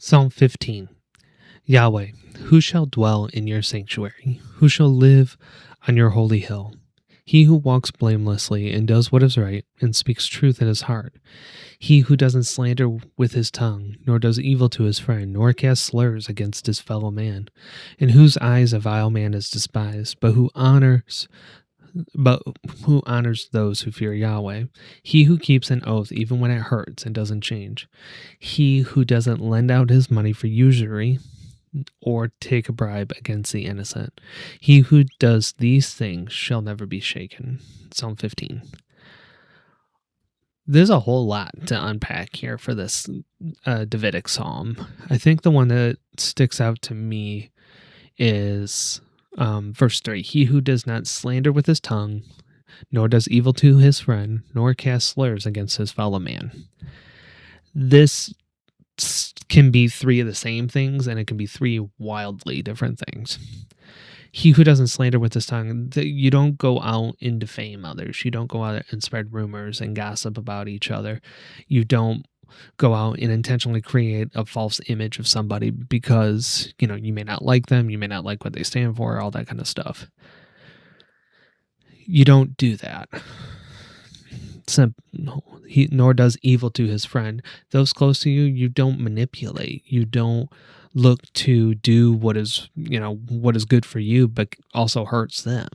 Psalm 15. Yahweh, who shall dwell in your sanctuary? Who shall live on your holy hill? He who walks blamelessly and does what is right and speaks truth in his heart. He who doesn't slander with his tongue, nor does evil to his friend, nor casts slurs against his fellow man, in whose eyes a vile man is despised, but who honors those who fear Yahweh. He who keeps an oath even when it hurts and doesn't change. He who doesn't lend out his money for usury or take a bribe against the innocent. He who does these things shall never be shaken. Psalm 15. There's a whole lot to unpack here for this Davidic psalm. I think the one that sticks out to me is verse 3. He who does not slander with his tongue, nor does evil to his friend, nor cast slurs against his fellow man. This can be three of the same things, and it can be three wildly different things. He who doesn't slander with his tongue, you don't go out and defame others. You don't go out and spread rumors and gossip about each other. You don't go out and intentionally create a false image of somebody because, you may not like them, you may not like what they stand for, all that kind of stuff. You don't do that. Nor does evil to his friend. Those close to you, you don't manipulate. You don't look to do what is good for you, but also hurts them.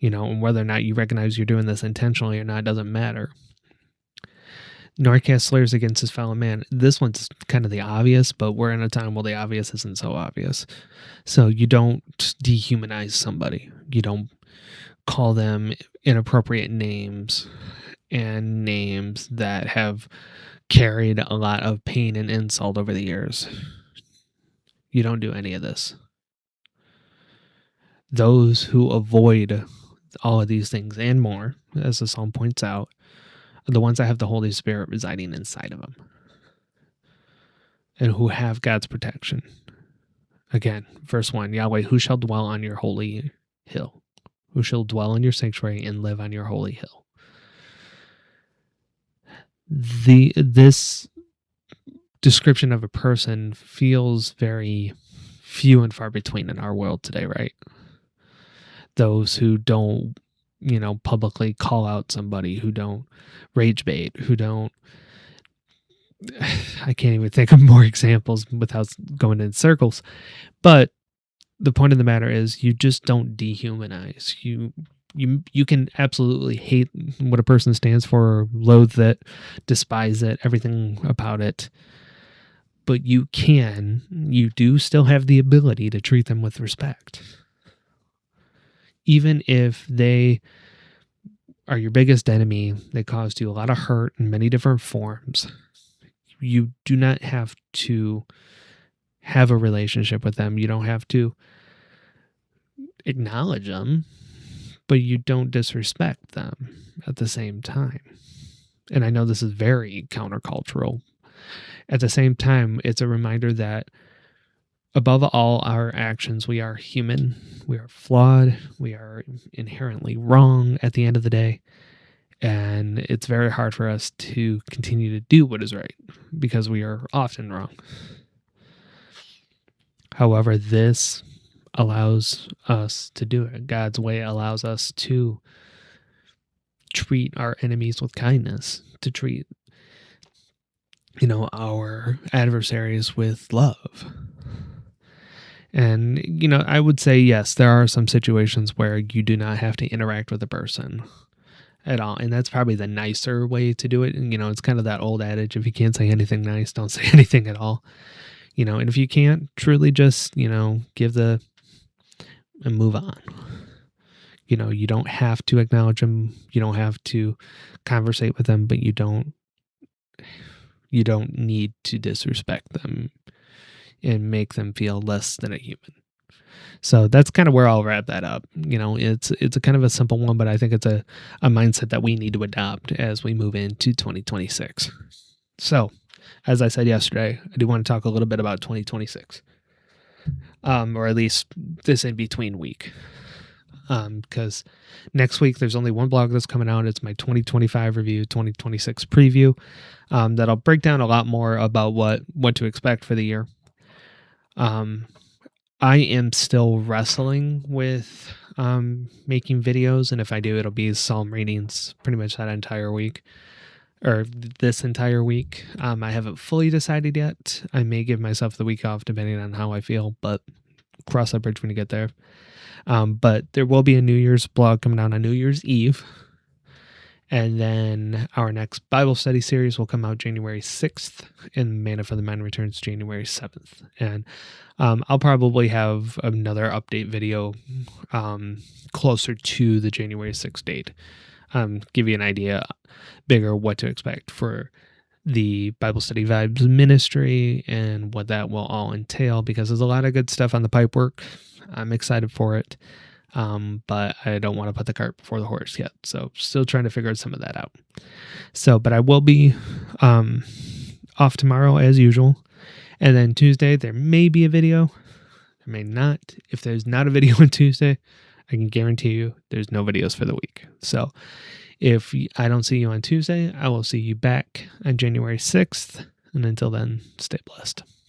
And whether or not you recognize you're doing this intentionally or not doesn't matter. Nor cast slurs against his fellow man. This one's kind of the obvious, but we're in a time where the obvious isn't so obvious. So you don't dehumanize somebody. You don't call them inappropriate names and names that have carried a lot of pain and insult over the years. You don't do any of this. Those who avoid all of these things and more, as the psalm points out, are the ones that have the Holy Spirit residing inside of them and who have God's protection. Again, verse 1, Yahweh, who shall dwell on your holy hill? Who shall dwell in your sanctuary and live on your holy hill? This description of a person feels very few and far between in our world today, right? Those who don't, publicly call out somebody, who don't rage bait, who don't, I can't even think of more examples without going in circles. But the point of the matter is you just don't dehumanize. You can absolutely hate what a person stands for, loathe it, despise it, everything about it. But you do still have the ability to treat them with respect. Even if they are your biggest enemy, they caused you a lot of hurt in many different forms, you do not have to have a relationship with them. You don't have to acknowledge them, but you don't disrespect them at the same time. And I know this is very countercultural. At the same time, it's a reminder that above all our actions, we are human, we are flawed, we are inherently wrong at the end of the day, and it's very hard for us to continue to do what is right because we are often wrong. However, this allows us to do it. God's way allows us to treat our enemies with kindness, to treat our adversaries with love. And, I would say, yes, there are some situations where you do not have to interact with a person at all. And that's probably the nicer way to do it. And, it's kind of that old adage, if you can't say anything nice, don't say anything at all. And if you can't, truly just, give and move on. You don't have to acknowledge them. You don't have to conversate with them, but you don't need to disrespect them and make them feel less than a human. So that's kind of where I'll wrap that up. It's a kind of a simple one, but I think it's a mindset that we need to adopt as we move into 2026. So, as I said yesterday, I do want to talk a little bit about 2026, or at least this in-between week. because next week there's only one blog that's coming out. It's my 2025 review, 2026 preview. That'll break down a lot more about what to expect for the year. I am still wrestling with making videos, and if I do, it'll be psalm readings pretty much that entire week, or this entire week. I haven't fully decided yet. I may give myself the week off depending on how I feel, but cross that bridge when you get there. But there will be a New Year's blog coming out on New Year's Eve. And then our next Bible study series will come out January 6th, and Manna for the Mind returns January 7th. And I'll probably have another update video closer to the January 6th date. Give you an idea bigger what to expect for the Bible Study Vibes ministry and what that will all entail, because there's a lot of good stuff on the pipework. I'm excited for it. But I don't want to put the cart before the horse yet. So still trying to figure some of that out. But I will be off tomorrow as usual. And then Tuesday, there may be a video. There may not. If there's not a video on Tuesday, I can guarantee you there's no videos for the week. So if I don't see you on Tuesday, I will see you back on January 6th. And until then, stay blessed.